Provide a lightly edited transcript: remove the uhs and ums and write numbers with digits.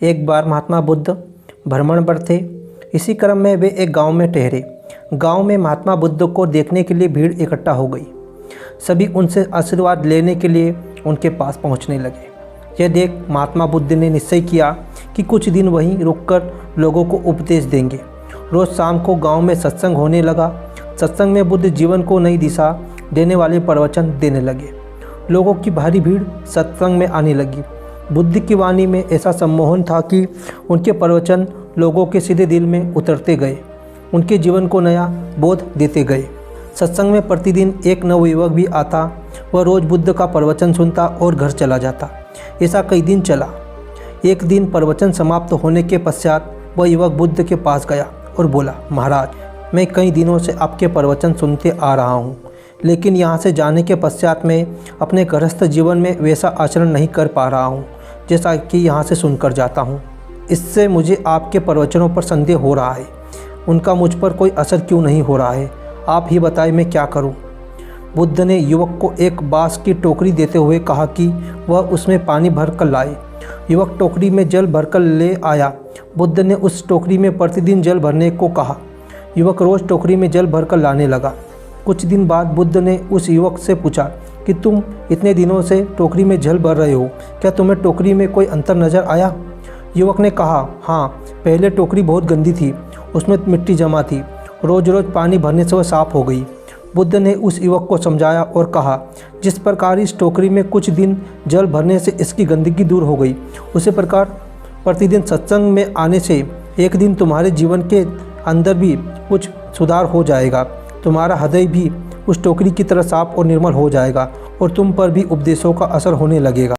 एक बार महात्मा बुद्ध भ्रमण पर थे। इसी क्रम में वे एक गांव में ठहरे। गांव में महात्मा बुद्ध को देखने के लिए भीड़ इकट्ठा हो गई। सभी उनसे आशीर्वाद लेने के लिए उनके पास पहुंचने लगे। यह देख महात्मा बुद्ध ने निश्चय किया कि कुछ दिन वहीं रुककर लोगों को उपदेश देंगे। रोज़ शाम को गांव में सत्संग होने लगा। सत्संग में बुद्ध जीवन को नई दिशा देने वाले प्रवचन देने लगे। लोगों की भारी भीड़ सत्संग में आने लगी। बुद्ध की वाणी में ऐसा सम्मोहन था कि उनके प्रवचन लोगों के सीधे दिल में उतरते गए, उनके जीवन को नया बोध देते गए। सत्संग में प्रतिदिन एक नवयुवक भी आता। वह रोज़ बुद्ध का प्रवचन सुनता और घर चला जाता। ऐसा कई दिन चला। एक दिन प्रवचन समाप्त होने के पश्चात वह युवक बुद्ध के पास गया और बोला, महाराज, मैं कई दिनों से आपके प्रवचन सुनते आ रहा हूँ, लेकिन यहाँ से जाने के पश्चात मैं अपने गृहस्थ जीवन में वैसा आचरण नहीं कर पा रहा हूँ जैसा कि यहाँ से सुनकर जाता हूँ। इससे मुझे आपके प्रवचनों पर संदेह हो रहा है। उनका मुझ पर कोई असर क्यों नहीं हो रहा है? आप ही बताएं, मैं क्या करूँ? बुद्ध ने युवक को एक बाँस की टोकरी देते हुए कहा कि वह उसमें पानी भर कर लाए। युवक टोकरी में जल भरकर ले आया। बुद्ध ने उस टोकरी में प्रतिदिन जल भरने को कहा। युवक रोज़ टोकरी में जल भरकर लाने लगा। कुछ दिन बाद बुद्ध ने उस युवक से पूछा कि तुम इतने दिनों से टोकरी में जल भर रहे हो, क्या तुम्हें टोकरी में कोई अंतर नज़र आया? युवक ने कहा, हाँ, पहले टोकरी बहुत गंदी थी, उसमें मिट्टी जमा थी। रोज़ रोज़ पानी भरने से वह साफ़ हो गई। बुद्ध ने उस युवक को समझाया और कहा, जिस प्रकार इस टोकरी में कुछ दिन जल भरने से इसकी गंदगी दूर हो गई, उसी प्रकार प्रतिदिन सत्संग में आने से एक दिन तुम्हारे जीवन के अंदर भी कुछ सुधार हो जाएगा। तुम्हारा हृदय भी उस टोकरी की तरह साफ और निर्मल हो जाएगा और तुम पर भी उपदेशों का असर होने लगेगा।